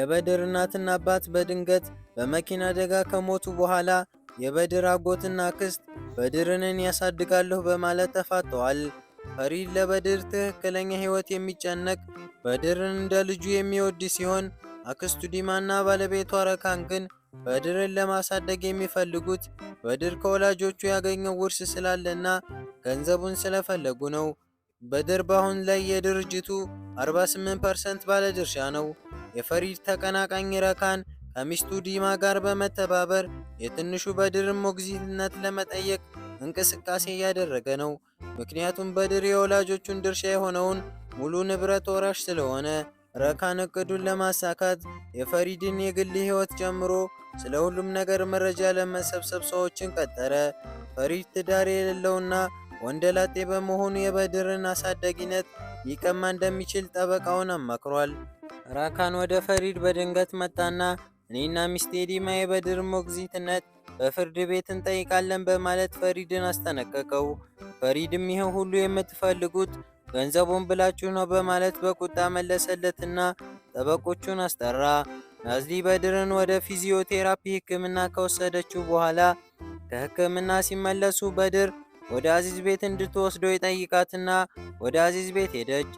የበድር እናትና አባት በድንገት በመኪና አደጋ ከሞቱ በኋላ የበድር አጎትና አክስት በድርን ያሳድጋለሁ በማለት ተፋተዋል። ፈሪድ ለበድር ትክክለኛ ሕይወት የሚጨነቅ በድርን እንደ ልጁ የሚወድ ሲሆን፣ አክስቱ ዲማና ባለቤቷ ረካን ግን በድርን ለማሳደግ የሚፈልጉት በድር ከወላጆቹ ያገኘው ውርስ ስላለና ገንዘቡን ስለፈለጉ ነው። በድር በአሁን ላይ የድርጅቱ 48% ባለድርሻ ነው። የፈሪድ ተቀናቃኝ ረካን ከሚስቱ ዲማ ጋር በመተባበር የትንሹ በድርን ሞግዚትነት ለመጠየቅ እንቅስቃሴ እያደረገ ነው። ምክንያቱም በድር የወላጆቹን ድርሻ የሆነውን ሙሉ ንብረት ወራሽ ስለሆነ። ረካን እቅዱን ለማሳካት የፈሪድን የግል ሕይወት ጨምሮ ስለ ሁሉም ነገር መረጃ ለመሰብሰብ ሰዎችን ቀጠረ። ፈሪድ ትዳር የሌለውና ወንደላጤ በመሆኑ የበድርን አሳዳጊነት ሊቀማ እንደሚችል ጠበቃውን አማክሯል። ራካን ወደ ፈሪድ በድንገት መጣና እኔና ሚስቴ ዲማ የበድር ሞግዚትነት በፍርድ ቤት እንጠይቃለን በማለት ፈሪድን አስጠነቀቀው። ፈሪድም ይህ ሁሉ የምትፈልጉት ገንዘቡን ብላችሁ ነው በማለት በቁጣ መለሰለትና ጠበቆቹን አስጠራ። ናዝሊ በድርን ወደ ፊዚዮቴራፒ ሕክምና ከወሰደችው በኋላ ከሕክምና ሲመለሱ በድር ወደ አዚዝ ቤት እንድትወስደው ይጠይቃትና ወደ አዚዝ ቤት ሄደች።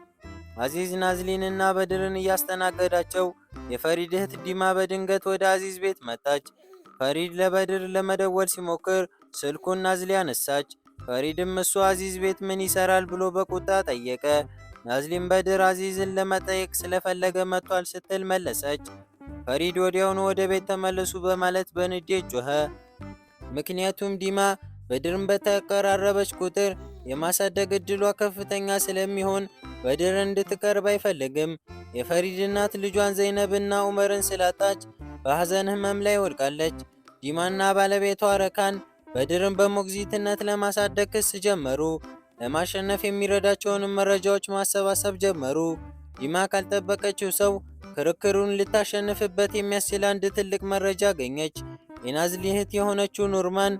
አዚዝ ናዝሊንና በድርን እያስተናገዳቸው የፈሪድ እህት ዲማ በድንገት ወደ አዚዝ ቤት መጣች። ፈሪድ ለበድር ለመደወል ሲሞክር ስልኩን ናዝሊ አነሳች። ፈሪድም እሱ አዚዝ ቤት ምን ይሰራል ብሎ በቁጣ ጠየቀ። ናዝሊን በድር አዚዝን ለመጠየቅ ስለፈለገ መጥቷል ስትል መለሰች። ፈሪድ ወዲያውኑ ወደ ቤት ተመለሱ በማለት በንዴት ጮኸ። ምክንያቱም ዲማ በድርን በተቀራረበች ቁጥር የማሳደግ እድሏ ከፍተኛ ስለሚሆን በድር እንድትቀርብ አይፈልግም። የፈሪድ እናት ልጇን ዘይነብና ዑመርን ስላጣች በሐዘን ህመም ላይ ወድቃለች። ዲማና ባለቤቷ ረካን በድርን በሞግዚትነት ለማሳደግ ክስ ጀመሩ። ለማሸነፍ የሚረዳቸውንም መረጃዎች ማሰባሰብ ጀመሩ። ዲማ ካልጠበቀችው ሰው ክርክሩን ልታሸንፍበት የሚያስችል አንድ ትልቅ መረጃ አገኘች። የናዝሊ እህት የሆነችው ኑርማን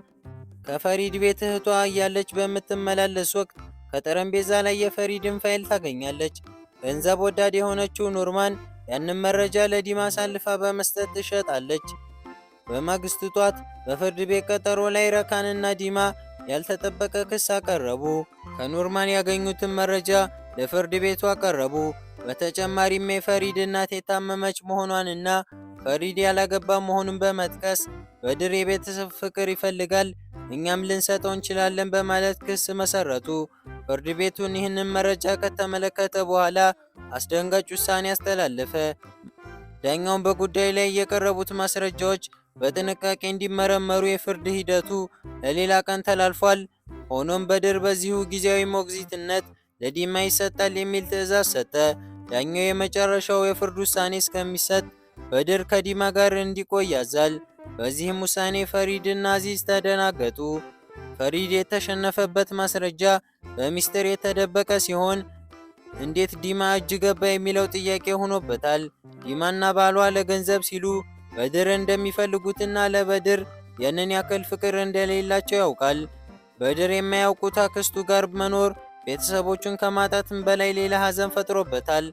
ከፈሪድ ቤት እህቷ እያለች በምትመላለስ ወቅት ከጠረጴዛ ላይ የፈሪድን ፋይል ታገኛለች። ገንዘብ ወዳድ የሆነችው ኑርማን ያንን መረጃ ለዲማ አሳልፋ በመስጠት ትሸጣለች። በማግስቱ ጧት በፍርድ ቤት ቀጠሮ ላይ ረካንና ዲማ ያልተጠበቀ ክስ አቀረቡ። ከኑርማን ያገኙትን መረጃ ለፍርድ ቤቱ አቀረቡ። በተጨማሪም የፈሪድ እናት የታመመች መሆኗንና ፈሪድ ያላገባ መሆኑን በመጥቀስ በድር የቤተሰብ ፍቅር ይፈልጋል፣ እኛም ልንሰጠው እንችላለን በማለት ክስ መሰረቱ። ፍርድ ቤቱን ይህንን መረጃ ከተመለከተ በኋላ አስደንጋጭ ውሳኔ አስተላለፈ። ዳኛውን በጉዳዩ ላይ የቀረቡት ማስረጃዎች በጥንቃቄ እንዲመረመሩ የፍርድ ሂደቱ ለሌላ ቀን ተላልፏል። ሆኖም በድር በዚሁ ጊዜያዊ ሞግዚትነት ለዲማ ይሰጣል የሚል ትዕዛዝ ሰጠ። ዳኛው የመጨረሻው የፍርድ ውሳኔ እስከሚሰጥ በድር ከዲማ ጋር እንዲቆይ ያዛል። በዚህም ውሳኔ ፈሪድና አዚዝ ተደናገጡ። ፈሪድ የተሸነፈበት ማስረጃ በሚስጥር የተደበቀ ሲሆን እንዴት ዲማ እጅ ገባ የሚለው ጥያቄ ሆኖበታል። ዲማና ባሏ ለገንዘብ ሲሉ በድር እንደሚፈልጉትና ለበድር ያንን ያክል ፍቅር እንደሌላቸው ያውቃል። በድር የማያውቁት አክስቱ ጋር መኖር ቤተሰቦቹን ከማጣትም በላይ ሌላ ሐዘን ፈጥሮበታል።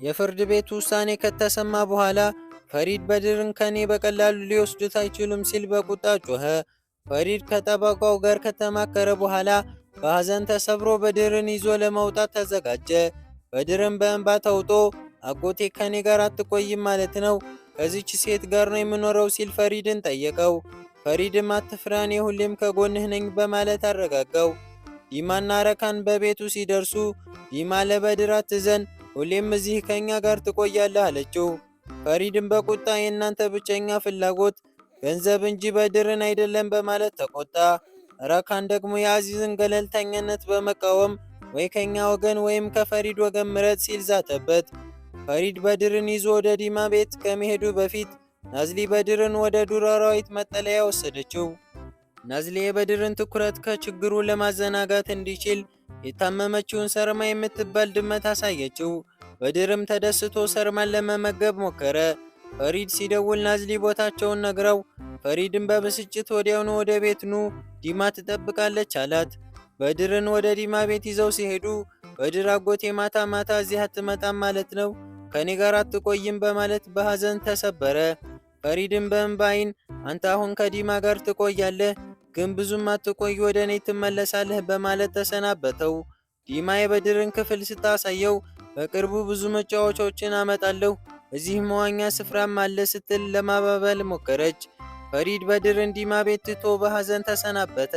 የፍርድ ቤቱ ውሳኔ ከተሰማ በኋላ ፈሪድ በድርን ከኔ በቀላሉ ሊወስዱት አይችሉም ሲል በቁጣ ጮኸ። ፈሪድ ከጠበቃው ጋር ከተማከረ በኋላ በሐዘን ተሰብሮ በድርን ይዞ ለመውጣት ተዘጋጀ። በድርን በእንባ ተውጦ አጎቴ ከኔ ጋር አትቆይም ማለት ነው? ከዚች ሴት ጋር ነው የምኖረው ሲል ፈሪድን ጠየቀው። ፈሪድም አትፍራ፣ እኔ ሁሌም ከጎንህ ነኝ በማለት አረጋጋው። ዲማና ረካን በቤቱ ሲደርሱ ዲማ ለበድር አትዘን፣ ሁሌም እዚህ ከኛ ጋር ትቆያለህ አለችው። ፈሪድም በቁጣ የእናንተ ብቸኛ ፍላጎት ገንዘብ እንጂ በድርን አይደለም በማለት ተቆጣ። ረካን ደግሞ የአዚዝን ገለልተኝነት በመቃወም ወይ ከኛ ወገን ወይም ከፈሪድ ወገን ምረጥ ሲል ዛተበት። ፈሪድ በድርን ይዞ ወደ ዲማ ቤት ከመሄዱ በፊት ናዝሊ በድርን ወደ ዱር አራዊት መጠለያ ወሰደችው። ናዝሊ የበድርን ትኩረት ከችግሩ ለማዘናጋት እንዲችል የታመመችውን ሰርማ የምትባል ድመት አሳየችው። በድርም ተደስቶ ሰርማን ለመመገብ ሞከረ። ፈሪድ ሲደውል ናዝሊ ቦታቸውን ነግረው ፈሪድን በብስጭት ወዲያውኑ ወደ ቤት ኑ ዲማ ትጠብቃለች አላት። በድርን ወደ ዲማ ቤት ይዘው ሲሄዱ በድር አጎቴ ማታ ማታ እዚህ አትመጣም ማለት ነው? ከኔ ጋር አትቆይም በማለት በሐዘን ተሰበረ። ፈሪድም በእንባ ዓይን አንተ አሁን ከዲማ ጋር ትቆያለህ፣ ግን ብዙም አትቆይ፣ ወደ እኔ ትመለሳለህ በማለት ተሰናበተው። ዲማ የበድርን ክፍል ስታሳየው በቅርቡ ብዙ መጫወቻዎችን አመጣለሁ፣ እዚህ መዋኛ ስፍራም አለ ስትል ለማባበል ሞከረች። ፈሪድ በድርን ዲማ ቤት ትቶ በሐዘን ተሰናበተ።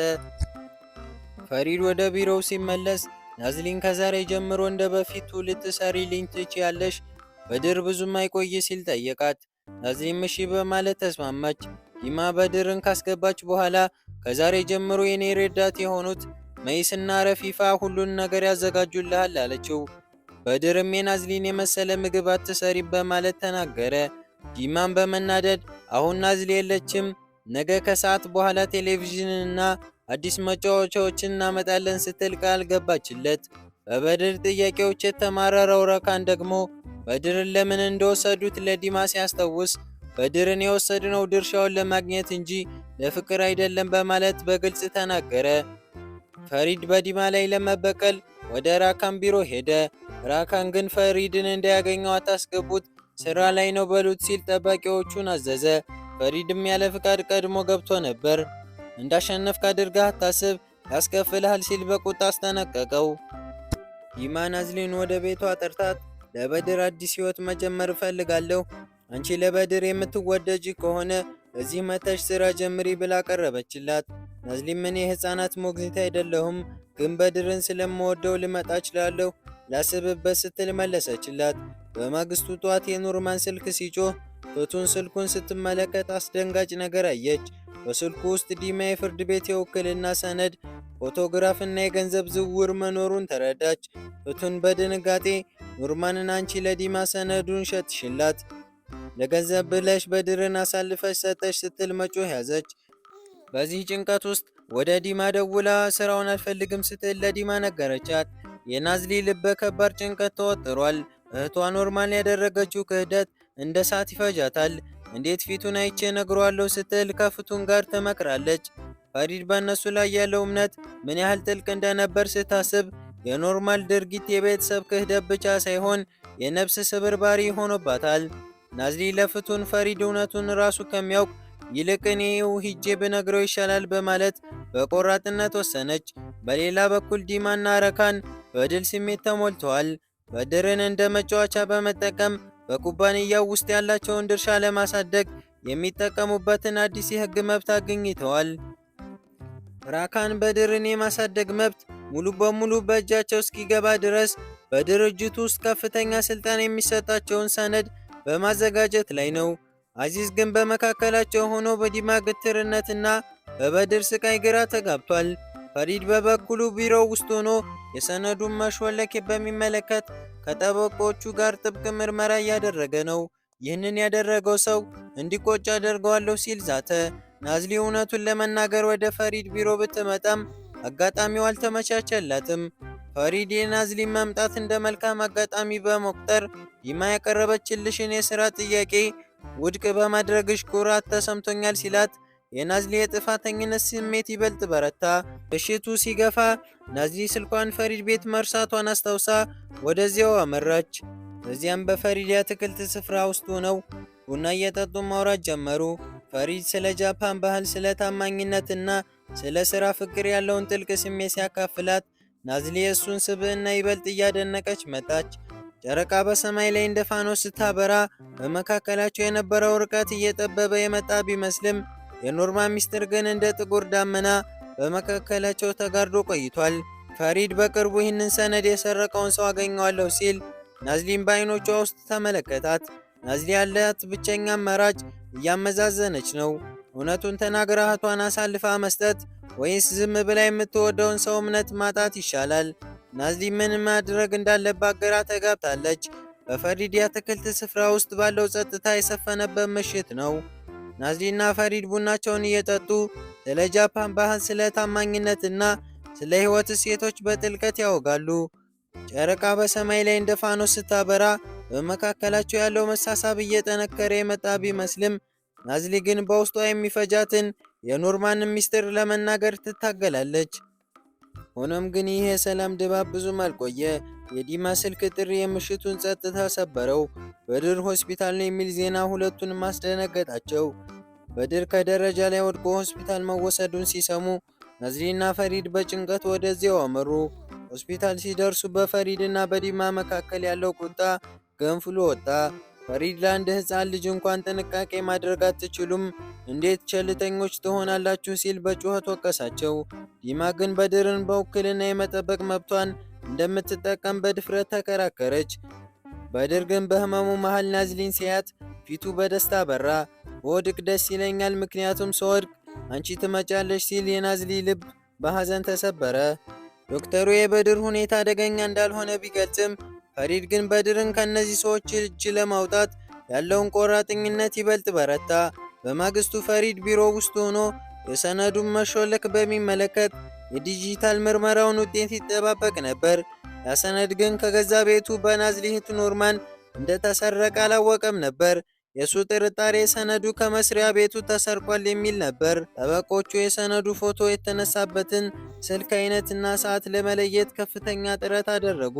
ፈሪድ ወደ ቢሮው ሲመለስ ናዝሊን ከዛሬ ጀምሮ እንደ በፊቱ ልትሰሪልኝ ትችያለሽ፣ በድር ብዙም አይቆይ ሲል ጠየቃት። ናዝሊን እሺ በማለት ተስማማች። ዲማ በድርን ካስገባች በኋላ ከዛሬ ጀምሮ የኔ ረዳት የሆኑት መይስና ረፊፋ ሁሉን ነገር ያዘጋጁልሃል አለችው። በድርም የናዝሊን የመሰለ ምግብ አትሰሪ በማለት ተናገረ። ዲማን በመናደድ አሁን ናዝሊ የለችም፣ ነገ ከሰዓት በኋላ ቴሌቪዥንና አዲስ መጫወቻዎችን እናመጣለን ስትል ቃል ገባችለት። በበድር ጥያቄዎች የተማረረው ረካን ደግሞ በድርን ለምን እንደወሰዱት ለዲማ ሲያስታውስ በድርን የወሰድነው ድርሻውን ለማግኘት እንጂ ለፍቅር አይደለም በማለት በግልጽ ተናገረ። ፈሪድ በዲማ ላይ ለመበቀል ወደ ራካን ቢሮ ሄደ። ራካን ግን ፈሪድን እንዳያገኘው አታስገቡት፣ ስራ ላይ ነው በሉት ሲል ጠባቂዎቹን አዘዘ። ፈሪድም ያለ ፍቃድ ቀድሞ ገብቶ ነበር። እንዳሸነፍክ አድርገህ አታስብ፣ ያስከፍልሃል ሲል በቁጣ አስጠነቀቀው። ዲማ ናዝሊን ወደ ቤቷ ጠርታት ለበድር አዲስ ህይወት መጀመር እፈልጋለሁ፣ አንቺ ለበድር የምትወደጅ ከሆነ እዚህ መተሽ ስራ ጀምሪ ብላ ቀረበችላት። ናዝሊን እኔ የህፃናት ሞግዚት አይደለሁም፣ ግን በድርን ስለምወደው ልመጣ እችላለሁ ላስብበት ስትል መለሰችላት። በማግስቱ ጧት የኑርማን ስልክ ሲጮህ ፍቱን ስልኩን ስትመለከት አስደንጋጭ ነገር አየች። በስልኩ ውስጥ ዲማ የፍርድ ቤት የውክልና ሰነድ፣ ፎቶግራፍና የገንዘብ ዝውውር መኖሩን ተረዳች። ፍቱን በድንጋጤ ኑርማንን አንቺ ለዲማ ሰነዱን ሸጥሽላት፣ ለገንዘብ ብለሽ በድርን አሳልፈሽ ሰጠሽ ስትል መጮህ ያዘች። በዚህ ጭንቀት ውስጥ ወደ ዲማ ደውላ ስራውን አልፈልግም ስትል ለዲማ ነገረቻት። የናዝሊ ልብ በከባድ ጭንቀት ተወጥሯል። እህቷ ኖርማን ያደረገችው ክህደት እንደ እሳት ይፈጃታል። እንዴት ፊቱን አይቼ ነግሯለሁ ስትል ከፍቱን ጋር ትመክራለች። ፈሪድ በእነሱ ላይ ያለው እምነት ምን ያህል ጥልቅ እንደነበር ስታስብ የኖርማል ድርጊት የቤተሰብ ክህደት ብቻ ሳይሆን የነፍስ ስብርባሪ ሆኖባታል። ናዝሊ ለፍቱን ፈሪድ እውነቱን ራሱ ከሚያውቅ ይልቅ እኔው ሂጄ ብነግረው ይሻላል በማለት በቆራጥነት ወሰነች። በሌላ በኩል ዲማና ረካን በድል ስሜት ተሞልተዋል። በድርን እንደ መጫወቻ በመጠቀም በኩባንያው ውስጥ ያላቸውን ድርሻ ለማሳደግ የሚጠቀሙበትን አዲስ የህግ መብት አግኝተዋል። ራካን በድርን የማሳደግ መብት ሙሉ በሙሉ በእጃቸው እስኪገባ ድረስ በድርጅቱ ውስጥ ከፍተኛ ስልጣን የሚሰጣቸውን ሰነድ በማዘጋጀት ላይ ነው። አዚዝ ግን በመካከላቸው ሆኖ በዲማ ግትርነትና በበድር ስቃይ ግራ ተጋብቷል። ፈሪድ በበኩሉ ቢሮው ውስጥ ሆኖ የሰነዱን መሾለክ በሚመለከት ከጠበቆቹ ጋር ጥብቅ ምርመራ እያደረገ ነው። ይህንን ያደረገው ሰው እንዲቆጭ አደርገዋለሁ ሲል ዛተ። ናዝሊ እውነቱን ለመናገር ወደ ፈሪድ ቢሮ ብትመጣም አጋጣሚው አልተመቻቸላትም። ፈሪድ የናዝሊን መምጣት እንደ መልካም አጋጣሚ በመቁጠር ዲማ ያቀረበችልሽን የሥራ ጥያቄ ውድቅ በማድረግሽ ኩራት ተሰምቶኛል ሲላት የናዝሊ የጥፋተኝነት ስሜት ይበልጥ በረታ። ምሽቱ ሲገፋ ናዝሊ ስልኳን ፈሪድ ቤት መርሳቷን አስታውሳ ወደዚያው አመራች። በዚያም በፈሪድ የአትክልት ስፍራ ውስጥ ሆነው ቡና እየጠጡ ማውራት ጀመሩ። ፈሪድ ስለ ጃፓን ባህል፣ ስለ ታማኝነትና ስለ ሥራ ፍቅር ያለውን ጥልቅ ስሜት ሲያካፍላት ናዝሊ የእሱን ስብዕና ይበልጥ እያደነቀች መጣች። ጨረቃ በሰማይ ላይ እንደ ፋኖስ ስታበራ በመካከላቸው የነበረው ርቀት እየጠበበ የመጣ ቢመስልም የኖርማን ሚስጥር ግን እንደ ጥቁር ዳመና በመካከላቸው ተጋርዶ ቆይቷል። ፈሪድ በቅርቡ ይህንን ሰነድ የሰረቀውን ሰው አገኘዋለሁ ሲል ናዝሊን በዓይኖቿ ውስጥ ተመለከታት። ናዝሊ ያላት ብቸኛ አማራጭ እያመዛዘነች ነው። እውነቱን ተናግራ እህቷን አሳልፋ መስጠት ወይስ ዝም ብላ የምትወደውን ሰው እምነት ማጣት ይሻላል? ናዝሊ ምን ማድረግ እንዳለባት ግራ ተጋብታለች። በፈሪድ የአትክልት ስፍራ ውስጥ ባለው ጸጥታ የሰፈነበት ምሽት ነው። ናዝሊና ፈሪድ ቡናቸውን እየጠጡ ስለ ጃፓን ባህል፣ ስለ ታማኝነትና ስለ ሕይወት እሴቶች በጥልቀት ያወጋሉ። ጨረቃ በሰማይ ላይ እንደ ፋኖስ ስታበራ በመካከላቸው ያለው መሳሳብ እየጠነከረ የመጣ ቢመስልም ናዝሊ ግን በውስጧ የሚፈጃትን የኖርማንን ሚስጥር ለመናገር ትታገላለች። ሆኖም ግን ይህ የሰላም ድባብ ብዙም አልቆየ። የዲማ ስልክ ጥሪ የምሽቱን ጸጥታ ሰበረው። በድር ሆስፒታል ነው የሚል ዜና ሁለቱንም አስደነገጣቸው። በድር ከደረጃ ላይ ወድቆ ሆስፒታል መወሰዱን ሲሰሙ ናዝሊና ፈሪድ በጭንቀት ወደዚያው አመሩ። ሆስፒታል ሲደርሱ በፈሪድና በዲማ መካከል ያለው ቁጣ ገንፍሎ ወጣ። ፈሪድ ለአንድ ሕፃን ልጅ እንኳን ጥንቃቄ ማድረግ አትችሉም? እንዴት ቸልተኞች ትሆናላችሁ? ሲል በጩኸት ወቀሳቸው። ዲማ ግን በድርን በውክልና የመጠበቅ መብቷን እንደምትጠቀም በድፍረት ተከራከረች። በድር ግን በህመሙ መሃል ናዝሊን ሲያት ፊቱ በደስታ በራ። በወድቅ ደስ ይለኛል፣ ምክንያቱም ስወድቅ አንቺ ትመጫለሽ ሲል የናዝሊ ልብ በሐዘን ተሰበረ። ዶክተሩ የበድር ሁኔታ አደገኛ እንዳልሆነ ቢገልጽም ፈሪድ ግን በድርን ከእነዚህ ሰዎች እጅ ለማውጣት ያለውን ቆራጠኝነት ይበልጥ በረታ። በማግስቱ ፈሪድ ቢሮ ውስጥ ሆኖ የሰነዱን መሾለክ በሚመለከት የዲጂታል ምርመራውን ውጤት ይጠባበቅ ነበር። ያ ሰነድ ግን ከገዛ ቤቱ በናዝሊ እህት ኖርማን እንደተሰረቀ አላወቀም ነበር። የሱ ጥርጣሬ ሰነዱ ከመስሪያ ቤቱ ተሰርቋል የሚል ነበር። ጠበቆቹ የሰነዱ ፎቶ የተነሳበትን ስልክ አይነትና ሰዓት ለመለየት ከፍተኛ ጥረት አደረጉ።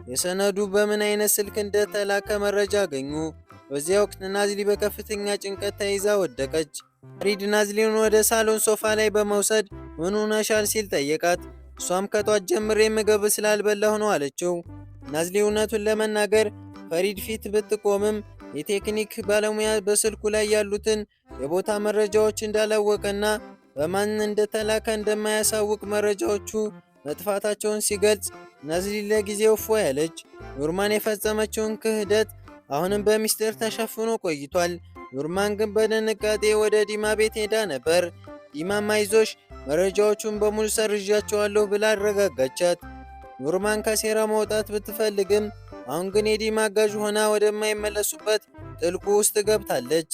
የሰነዱ በምን አይነት ስልክ እንደተላከ መረጃ አገኙ። በዚያ ወቅት ናዝሊ በከፍተኛ ጭንቀት ተይዛ ወደቀች። ፈሪድ ናዝሊን ወደ ሳሎን ሶፋ ላይ በመውሰድ ምን ሆነሻል ሲል ጠየቃት። እሷም ከጧት ጀምሬ ምግብ ስላልበላሁ ነው አለችው። ናዝሊ እውነቱን ለመናገር ፈሪድ ፊት ብትቆምም የቴክኒክ ባለሙያ በስልኩ ላይ ያሉትን የቦታ መረጃዎች እንዳላወቀና በማን እንደተላከ እንደማያሳውቅ መረጃዎቹ መጥፋታቸውን ሲገልጽ ናዝሊ ለጊዜው እፎይ አለች። ኖርማን የፈጸመችውን ክህደት አሁንም በሚስጥር ተሸፍኖ ቆይቷል። ኖርማን ግን በድንጋጤ ወደ ዲማ ቤት ሄዳ ነበር። ዲማም አይዞሽ መረጃዎቹን በሙሉ ሰርዣቸዋለሁ ብላ አረጋጋቻት። ኖርማን ከሴራ መውጣት ብትፈልግም አሁን ግን የዲማ አጋዥ ሆና ወደማይመለሱበት ጥልቁ ውስጥ ገብታለች።